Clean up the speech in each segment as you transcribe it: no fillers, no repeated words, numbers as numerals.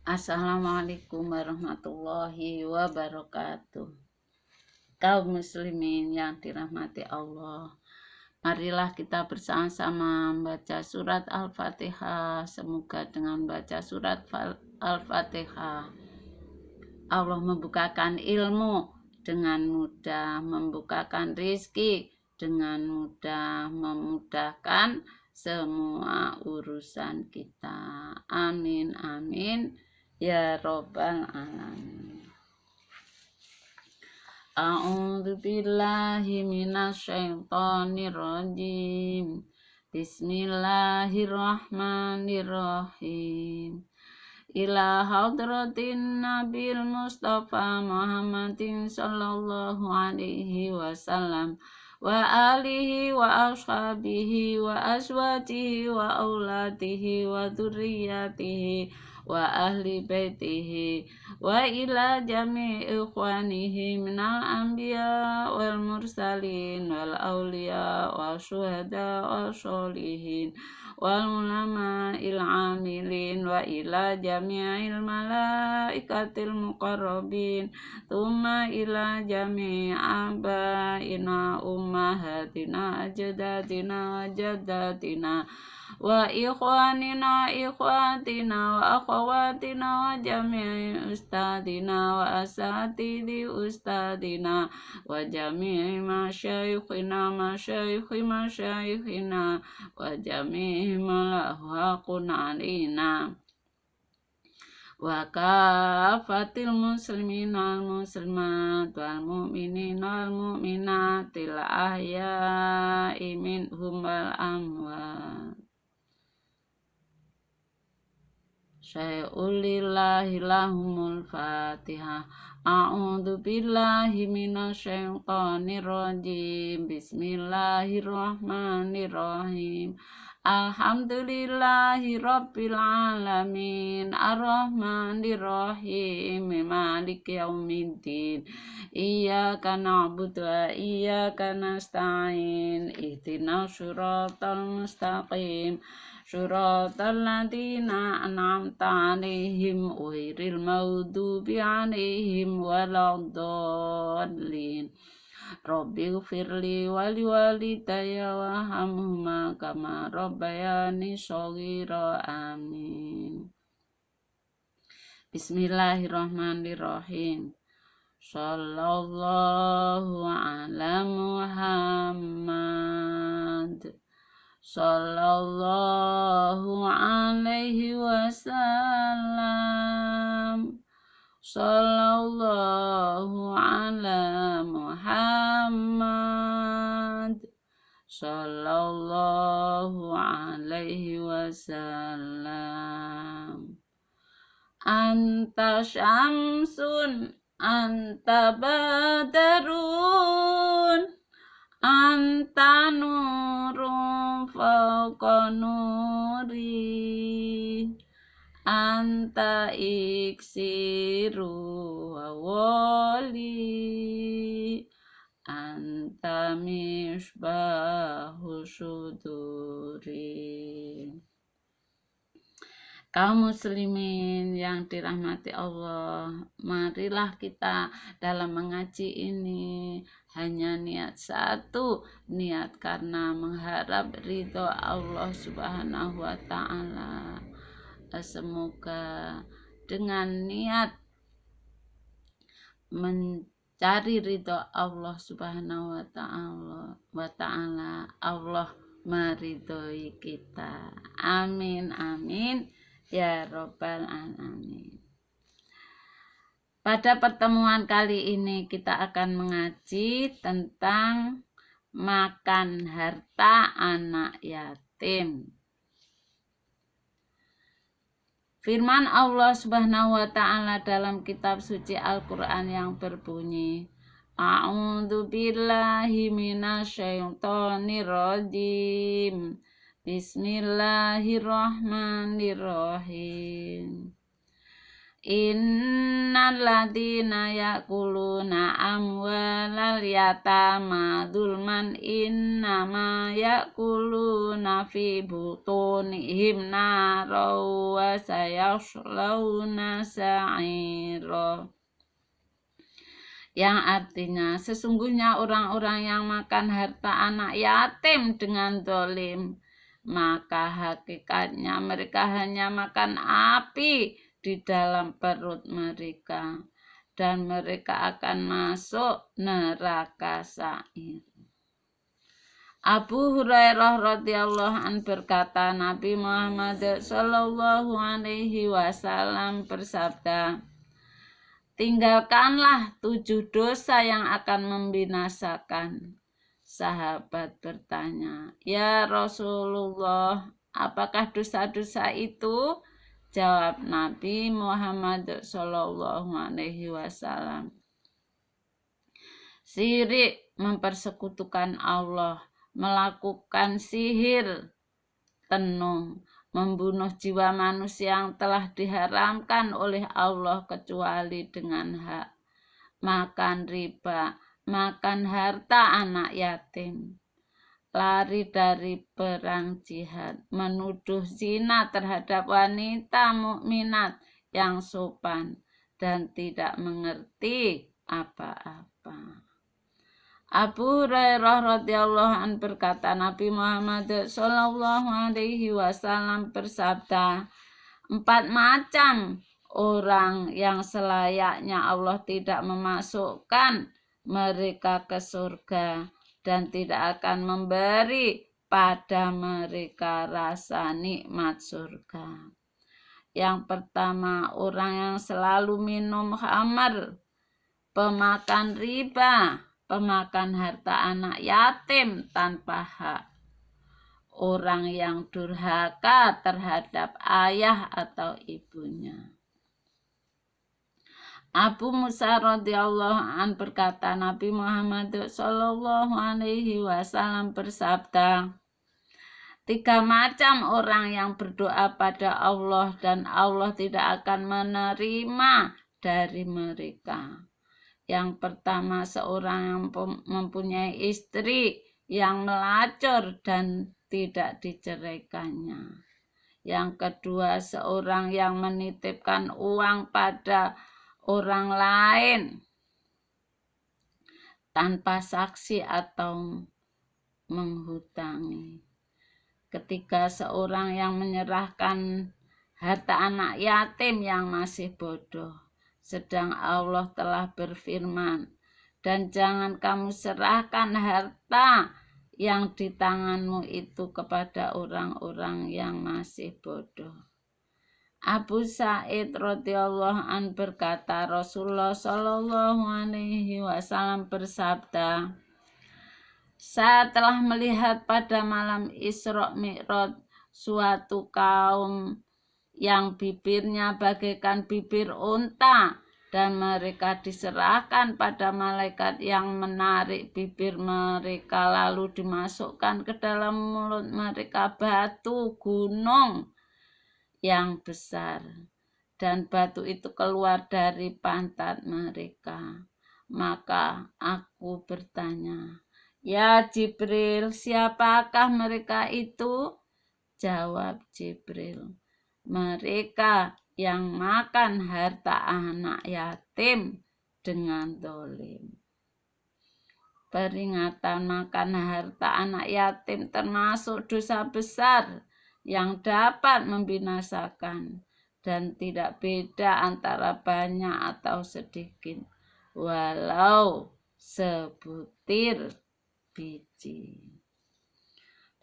Assalamualaikum warahmatullahi wabarakatuh. Kaum muslimin yang dirahmati Allah, marilah kita bersama-sama membaca surat Al-Fatihah. Semoga dengan baca surat Al-Fatihah Allah membukakan ilmu dengan mudah, membukakan rizki dengan mudah, memudahkan semua urusan kita. Amin, amin, ya robbal alamin. A'udzu billahi minasyaitonir rajim. Bismillahirrahmanirrahim. Ila hadratin Nabil Mustafa Muhammadin sallallahu alaihi wasallam wa alihi wa ashabihi wa azwajihi wa auladihi wa dzurriyyatihi wa ahli baitihi wa ila jami'i ikhwanihi minal anbiya wal mursalin wal awliya wa syuhada wa sholihin wal ulama il amilin wa ila jami'il malaikatil muqarrabin thumma ila jami'i abaina ummahatina ajdadina jaddatina wa ikhwanina ikhwatina wa akhawatina wa jami'i ustadina wa asatidi ustadina wa jami'i masyayikhina masyayikhi masyayikhina wa jami'i malahu haqqun alina wa kafatil muslimina wal muslimat wal mu'minina wal mu'minatil ahya'i minhum wal amwat. Syai'ulillahi lahumul fatihah. A'udzu billahi minasyaitonir rajim. Bismillahirrahmanirrahim. Alhamdulillahi rabbil alamin. Arrahmanirrahim. Maliki yaumiddin. Iyyaka na'budu wa iyyaka nasta'in. Ihdinas siratal mustaqim. Syuratal ladzina an'amta 'alaihim ghairil maghdubi 'alaihim waladdallin. Rabbighfirli wa liwalidayya warhamhuma kama rabbayani shaghira. Amin. Bismillahirrahmanirrahim. Sallallahu ala Muhammad sallallahu alaihi wasallam. Sallallahu ala Muhammad sallallahu alaihi wasallam. Anta syamsun anta badarun anta nurun fauqa nuri anta iksiru wa wali anta misbahu suduri. Kaum muslimin yang dirahmati Allah, marilah kita dalam mengaji ini hanya niat satu, niat karena mengharap ridho Allah Subhanahu wa ta'ala. Semoga dengan niat mencari ridho Allah Subhanahu wa ta'ala, Allah meridhoi kita. Amin, amin, ya robbal alamin. Pada pertemuan kali ini kita akan mengaji tentang makan harta anak yatim. Firman Allah Subhanahu wa ta'ala dalam kitab suci Al-Qur'an yang berbunyi, A'udzu billahi minasyaitonir rajim. Bismillahirrahmanirrahim. Inna innal ladzina ya'kuluna amwalal yatama dzulman innama ya'kuluna fi butunihim nara wa sayaslawna sa'ira. Yang artinya sesungguhnya orang-orang yang makan harta anak yatim dengan zalim, maka hakikatnya mereka hanya makan api di dalam perut mereka, dan mereka akan masuk neraka sa'ir. Abu Hurairah radhiyallahu an berkata, Nabi Muhammad sallallahu alaihi wasallam bersabda, tinggalkanlah 7 dosa yang akan membinasakan. Sahabat bertanya, ya Rasulullah, apakah dosa-dosa itu? Jawab Nabi Muhammad sallallahu alaihi wasallam, syirik, mempersekutukan Allah, melakukan sihir, tenung, membunuh jiwa manusia yang telah diharamkan oleh Allah kecuali dengan hak, makan riba, makan harta anak yatim, lari dari perang jihad, menuduh zina terhadap wanita mukminat yang sopan dan tidak mengerti apa-apa. Abu Hurairah radhiyallahu an berkata, Nabi Muhammad sallallahu alaihi wasallam bersabda, 4 macam orang yang selayaknya Allah tidak memasukkan mereka ke surga dan tidak akan memberi pada mereka rasa nikmat surga. Yang pertama, orang yang selalu minum khamar, pemakan riba, pemakan harta anak yatim tanpa hak, orang yang durhaka terhadap ayah atau ibunya. Abu Musa radhiyallahu an berkata, Nabi Muhammad sallallahu alaihi wasallam bersabda, 3 macam orang yang berdoa pada Allah dan Allah tidak akan menerima dari mereka. Yang pertama, seorang yang mempunyai istri yang melacur dan tidak diceraikannya. Yang kedua, seorang yang menitipkan uang pada orang lain tanpa saksi atau menghutangi. Ketiga, seorang yang menyerahkan harta anak yatim yang masih bodoh, sedang Allah telah berfirman, dan jangan kamu serahkan harta yang di tanganmu itu kepada orang-orang yang masih bodoh. Abu Sa'id radhiyallahu an berkata, Rasulullah sallallahu alaihi wasallam bersabda, saya telah melihat pada malam Isra Mi'raj suatu kaum yang bibirnya bagaikan bibir unta, dan mereka diserahkan pada malaikat yang menarik bibir mereka, lalu dimasukkan ke dalam mulut mereka batu gunung yang besar, dan batu itu keluar dari pantat mereka. Maka aku bertanya, ya Jibril, siapakah mereka itu? Jawab Jibril, mereka yang makan harta anak yatim dengan zalim. Peringatan makan harta anak yatim termasuk dosa besar yang dapat membinasakan dan tidak beda antara banyak atau sedikit, walau sebutir biji.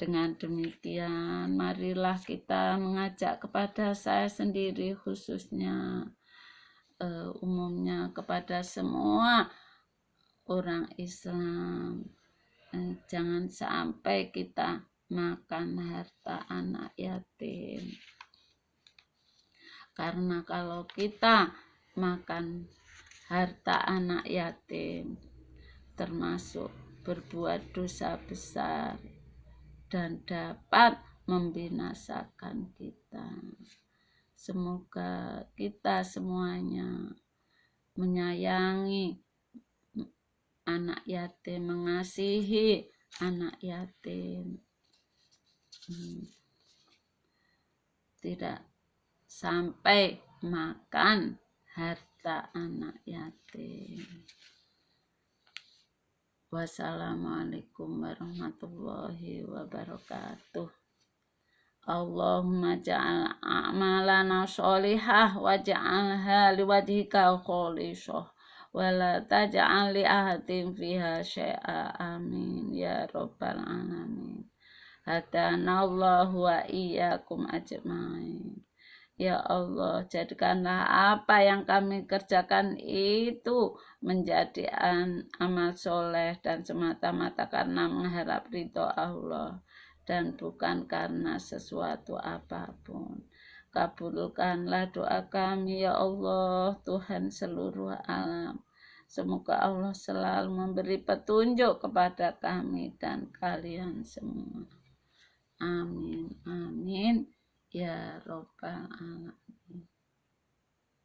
Dengan demikian, marilah kita mengajak kepada saya sendiri, khususnya umumnya kepada semua orang Islam, jangan sampai kita makan harta anak yatim. Karena kalau kita makan harta anak yatim, termasuk berbuat dosa besar dan dapat membinasakan kita. Semoga kita semuanya menyayangi anak yatim, mengasihi anak yatim. Tidak sampai makan harta anak yatim. Wassalamualaikum warahmatullahi wabarakatuh. Allahumma ja'al a'malana sholihah waj'alha liwajhika khalisah wa la taj'al li ahadin fiha syai'a. Amin ya rabbal alamin. Hadanallahu wa iyyakum ajma'in. Ya Allah, jadikanlah apa yang kami kerjakan itu menjadi amal soleh dan semata-mata karena mengharap ridho Allah dan bukan karena sesuatu apapun. Kabulkanlah doa kami ya Allah, Tuhan seluruh alam. Semoga Allah selalu memberi petunjuk kepada kami dan kalian semua. Amin, amin. Ya Rabbal Alamin.